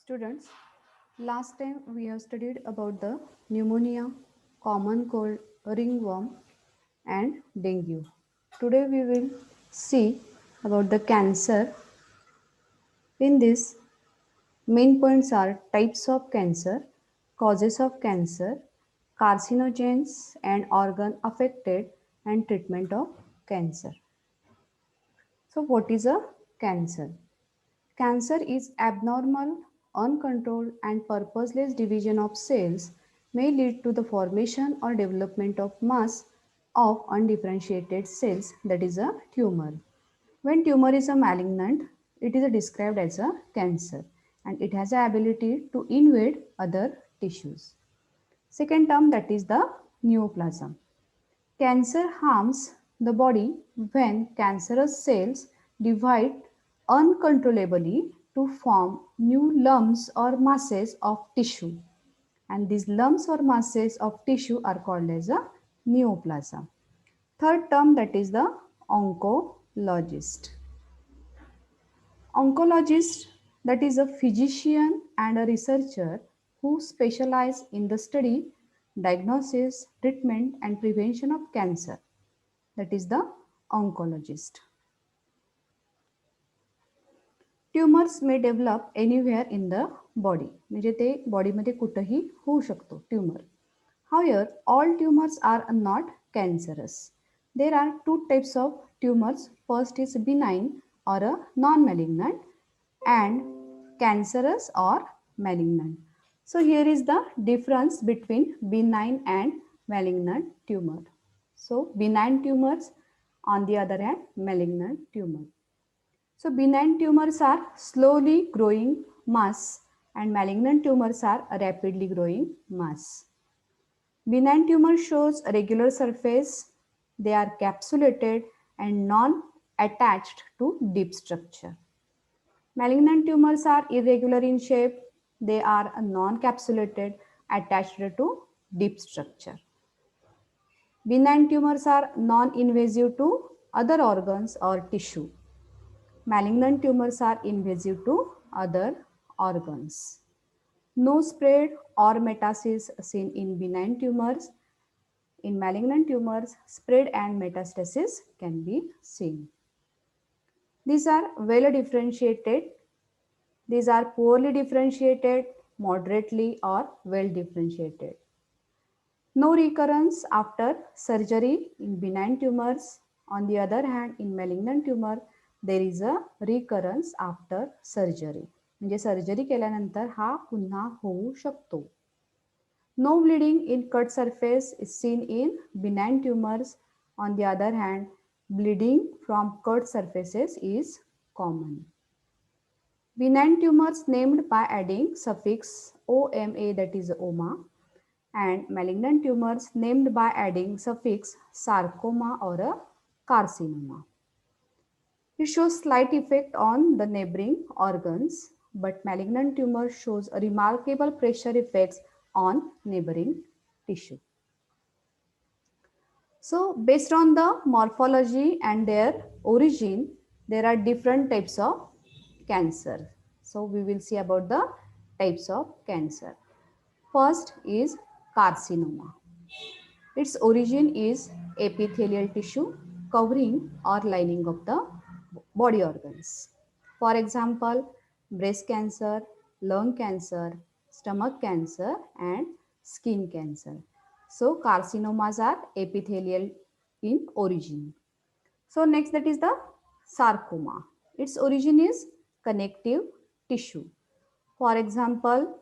Students, last time we have studied about the pneumonia, common cold, ringworm, and dengue. Today we will see about the cancer. In this, main points are types of cancer, causes of cancer, carcinogens and organ affected, and treatment of cancer. So, what is a cancer? Cancer is abnormal, uncontrolled, and purposeless division of cells may lead to the formation or development of mass of undifferentiated cells, that is a tumor. When tumor is a malignant, it is described as a cancer and it has the ability to invade other tissues. Second term, that is the neoplasm. Cancer harms the body when cancerous cells divide uncontrollably to form new lumps or masses of tissue. And these lumps or masses of tissue are called as a neoplasm. Third term, that is the oncologist. Oncologist, that is a physician and a researcher who specialize in the study, diagnosis, treatment and prevention of cancer. That is the oncologist. Tumours may develop anywhere in the body म्हणजे ते बॉडीमध्ये कुठंही होऊ शकतो tumour. However, all tumors are not cancerous. There are two types of tumors. First is benign or a non-malignant and cancerous or malignant. So here is the difference between benign and malignant tumor. So benign tumors, on the other hand, malignant tumor. So benign tumors are slowly growing mass and malignant tumors are a rapidly growing mass. Benign tumor shows a regular surface. They are capsulated and non-attached to deep structure. Malignant tumors are irregular in shape. They are non-capsulated, attached to deep structure. Benign tumors are non-invasive to other organs or tissue. Malignant tumors are invasive to other organs. No spread or metastasis seen in benign tumors. In malignant tumors, spread and metastasis can be seen. These are well differentiated. These are poorly differentiated, moderately or well differentiated. No recurrence after surgery in benign tumors. On the other hand, in malignant tumor, there is a recurrence after surgery. म्हणजे surgery केल्यानंतर हा पुन्हा होऊ शकतो. No bleeding in cut surface is seen in benign tumors. On the other hand, bleeding from cut surfaces is common. Benign tumors named by adding suffix OMA, that is OMA, and malignant tumors named by adding suffix sarcoma or a carcinoma. It shows slight effect on the neighboring organs, but malignant tumor shows a remarkable pressure effects on neighboring tissue. So based on the morphology and their origin, there are different types of cancer. So we will see about the types of cancer. First is carcinoma. Its origin is epithelial tissue covering or lining of the body organs. For example, breast cancer, lung cancer, stomach cancer, and skin cancer. So carcinomas are epithelial in origin. So next, that is the sarcoma. Its origin is connective tissue. For example,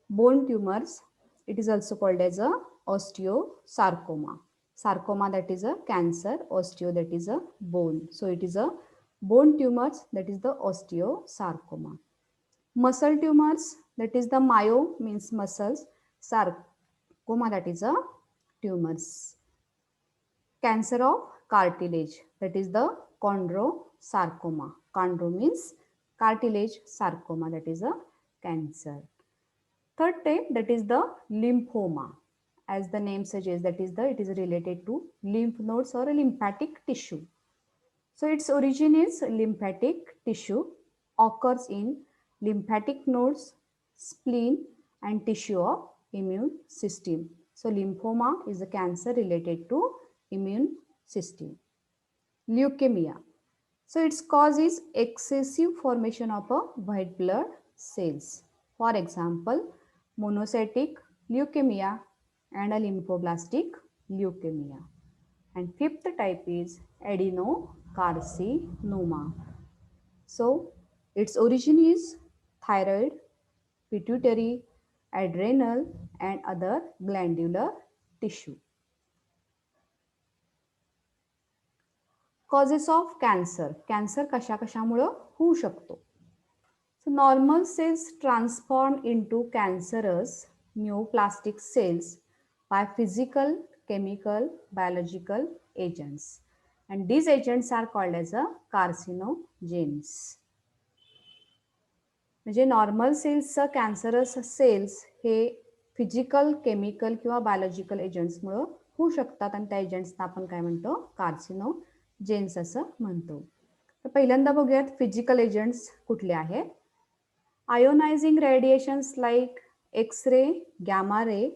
bone tumors, it is also called as a osteosarcoma. Sarcoma, that is a cancer, osteo, that is a bone. So it is a bone tumors, that is the osteosarcoma. Muscle tumors, that is the myo means muscles, sarcoma, that is a tumors. Cancer of cartilage, that is the chondrosarcoma. Chondro means cartilage, sarcoma, that is a cancer. Third type, that is the lymphoma. As the name suggests, that is it is related to lymph nodes or a lymphatic tissue. So its origin is lymphatic tissue, occurs in lymphatic nodes, spleen, and tissue of immune system. So lymphoma is a cancer related to immune system. Leukemia. So its cause is excessive formation of a white blood cells. For example, monocytic leukemia and a lymphoblastic leukemia. And fifth type is adenocarcinoma. So its origin is thyroid, pituitary, adrenal and other glandular tissue. Causes of cancer. Cancer कशा कशामुळं होऊ शकतो. So normal cells transform into cancerous neoplastic cells by physical, chemical, biological agents. And these agents are called as a carcinogens. म्हणजे normal सेल्सचं cancerous sales हे physical, chemical किंवा biological एजंट्समुळं होऊ शकतात आणि त्या एजंट्सना आपण काय म्हणतो कार्सिनोजेन्स असं म्हणतो. तर पहिल्यांदा बघूयात फिजिकल एजंट्स कुठले आहेत. Ionising radiations like X-ray, gamma ray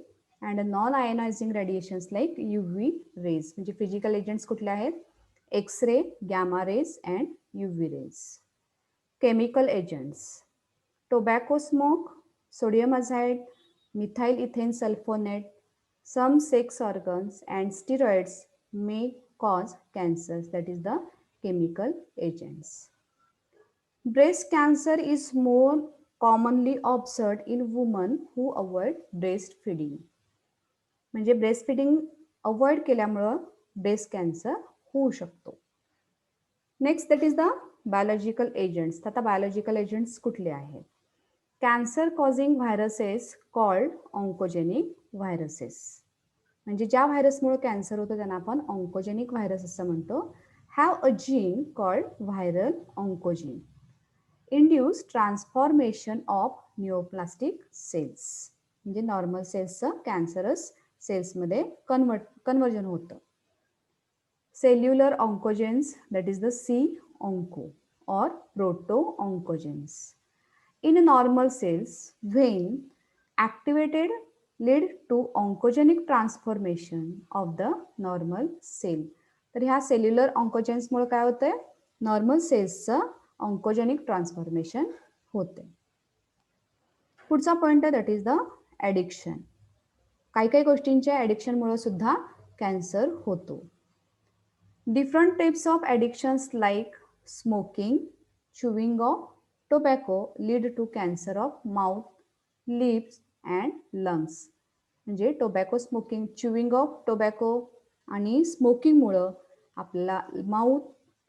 and non ionising radiations like UV rays. म्हणजे फिजिकल एजंट्स कुठले आहेत. X-ray, gamma rays and UV rays. Chemical agents tobacco smoke, sodium azide, methyl ethane sulfonate, some sex organs and steroids may cause cancers. That is the chemical agents. Breast cancer is more commonly observed in women who avoid breastfeeding. म्हणजे breastfeeding avoid केल्यामुळं breast cancer होऊ शकतो. Next that is the biological agents. आता biological agents कुठले आहेत. Cancer causing viruses called oncogenic viruses. म्हणजे ज्या व्हायरसमुळे cancer होतो त्यांना आपण ऑन्कोजेनिक व्हायरस असं म्हणतो. Have a gene called viral oncogene. Induce transformation of neoplastic cells. म्हणजे नॉर्मल सेल्सचं कॅन्सरस सेल्समध्ये कन्वर्जन होतं. Cellular oncogenes that is the C-onco or proto-oncogenes. In normal cells, when activated lead to oncogenic transformation of the normal cell. तर ह्या cellular ऑन्कोजेन्समुळे काय होतंय. Normal सेल्सचं oncogenic transformation होते. पुढचा पॉइंट आहे दॅट इज द ॲडिक्शन. काही काही गोष्टींच्या ॲडिक्शनमुळे सुद्धा कॅन्सर होतो. Different types of addictions like smoking, chewing of tobacco lead to cancer of mouth, lips and lungs. म्हणजे tobacco smoking, chewing of tobacco आणि स्मोकिंगमुळं आपला माउथ,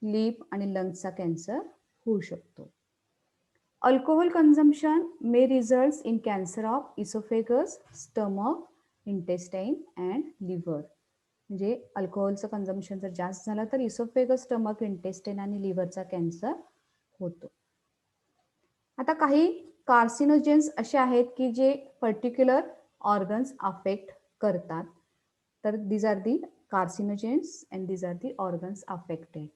लिप आणि लंग्सचा कॅन्सर होऊ शकतो. Alcohol consumption may result in cancer of oesophagus, stomach, intestine and liver. म्हणजे अल्कोहोलचं consumption जर जास्त झालं तर इसोफेगस, स्टमक, इंटेस्टाईन आणि लिव्हरचा कॅन्सर होतो. आता काही कार्सिनोजेन्स असे आहेत की जे पर्टिक्युलर ऑर्गन्स अफेक्ट करतात. तर these are the carcinogens and these are the organs affected.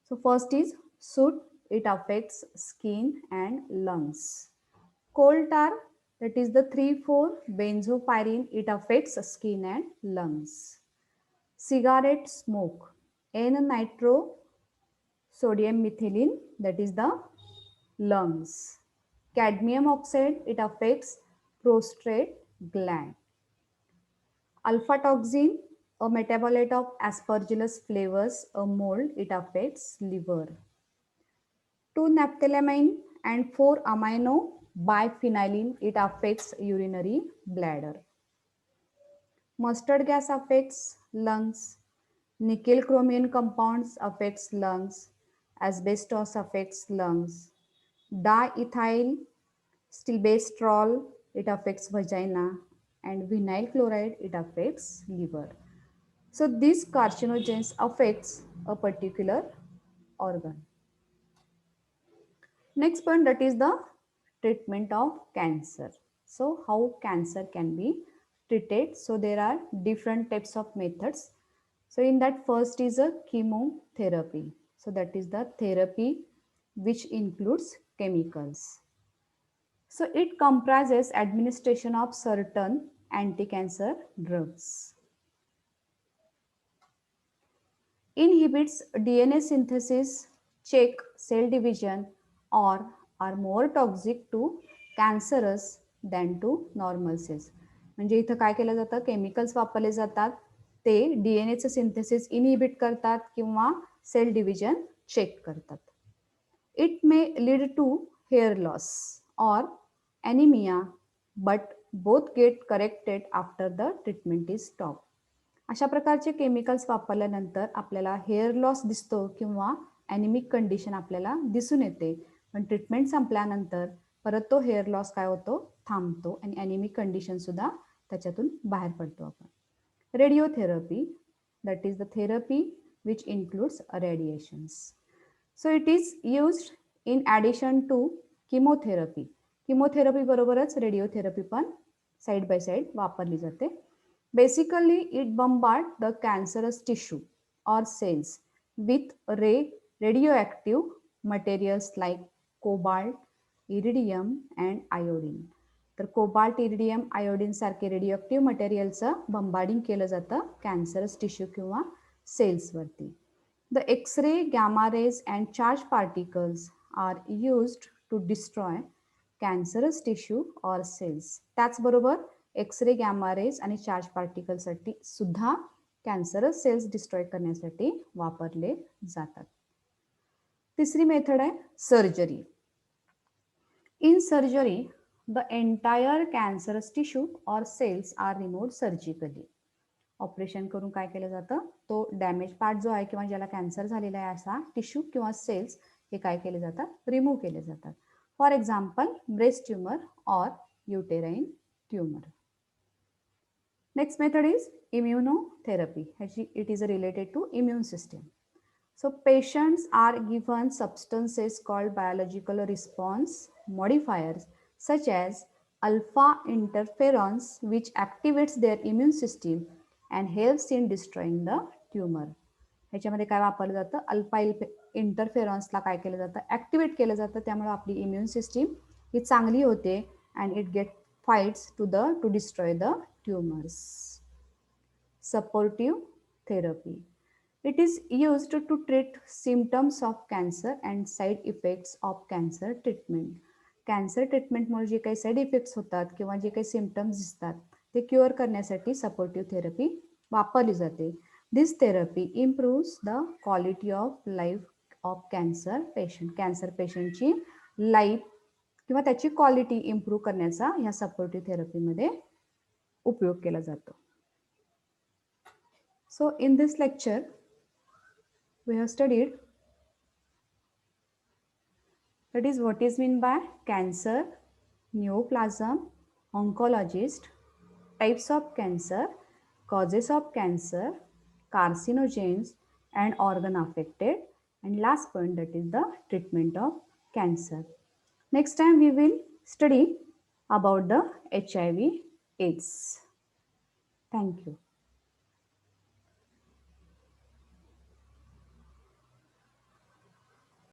So first is soot. It affects skin and lungs. Coal tar, that is the 3,4-benzopyrene, it affects skin and lungs. Cigarette smoke, N-nitro sodium methylene, that is the lungs. Cadmium oxide, it affects prostate gland. Alpha toxin, a metabolite of aspergillus flavus, a mold, it affects liver. 2-naphthylamine and 4-amino biphenyline, it affects urinary bladder. Mustard gas affects lungs. Nickel chromium compounds affects lungs. Asbestos affects lungs. Diethyl stilbestrol, it affects vagina. And vinyl chloride, it affects liver. So these carcinogens affects a particular organ. Next point, that is the treatment of cancer. So how cancer can be treated. So there are different types of methods. So in that, first is a chemotherapy. So that is the therapy which includes chemicals. So it comprises administration of certain anti-cancer drugs. Inhibits DNA synthesis, check cell division, or are more toxic to cancerous than to normal cells. म्हणजे इथं काय केलं जातं, chemicals वापरले जातात, ते डीएनएचं synthesis inhibit करतात किंवा सेल डिव्हिजन चेक करतात. It may lead to hair loss or anemia, but both get corrected after the treatment is stopped. अशा प्रकारचे केमिकल्स वापरल्यानंतर आपल्याला हेअर लॉस दिसतो किंवा ॲनिमिक कंडिशन आपल्याला दिसून येते, पण ट्रीटमेंट संपल्यानंतर परत तो हेअर लॉस काय होतो, थांबतो आणि ॲनिमिक कंडिशन सुद्धा त्याच्यातून बाहेर पडतो आपण. Radiotherapy, that is the therapy which includes radiations. So it is used in addition to chemotherapy. Chemotherapy बरोबरच रेडिओथेरपी पण साइड बाय साइड वापरली जाते. Basically, it bombards the cancerous tissue or cells with radioactive materials like cobalt, iridium and iodine. तर cobalt, iridium, iodine सारखे रेडिओक्टिव्ह मटेरियलचं bombarding केलं जातं cancerous tissue किंवा सेल्सवरती. The X-ray, gamma rays and charged particles are used to destroy cancerous tissue or cells. त्याचबरोबर x ray, gamma raise आणि charge पार्टिकलसाठी सुद्धा cancerous sales destroy करण्यासाठी वापरले जातात. तिसरी मेथड आहे surgery. In surgery the entire cancerous tissue और cells are removed surgically. Operation करून काय केलं जातं, तो डॅमेज पार्ट जो आहे किंवा ज्याला कॅन्सर झालेला आहे असा टिश्यू किंवा सेल्स हे काय केले जातात, रिमूव्ह केले जातात. फॉर एक्झाम्पल ब्रेस्ट ट्यूमर और uterine tumour. Next method is immunotherapy. It is related to immune system. So patients are given substances called biological response modifiers such as alpha interferons which activates their immune system and helps in destroying the tumor. ह्याच्यामध्ये काय वापरलं जातं, alpha इंटरफेरॉन्सला काय केलं जातं, activate केलं जातं, त्यामुळे आपली इम्युन सिस्टीम ही चांगली होते and it get fights to destroy the tumors. Supportive therapy. It is used to treat symptoms of cancer and side effects of cancer treatment. Cancer ट्रीटमेंटमुळे जे काही साईड इफेक्ट्स होतात किंवा जे काही सिम्पटम्स दिसतात ते क्युअर करण्यासाठी सपोर्टिव्ह थेरपी वापरली जाते. This therapy improves the quality of life of cancer patient. Cancer पेशंटची लाईफ किंवा त्याची क्वालिटी इम्प्रूव्ह करण्याचा ह्या सपोर्टिव्ह थेरपीमध्ये उपयोग केला जातो. So in this lecture we have studied that is what is meant by cancer, neoplasm, oncologist, types of cancer, causes of cancer, carcinogens and organ affected, and last point that is the treatment of cancer. Next time we will study about the HIV AIDS. Thank you.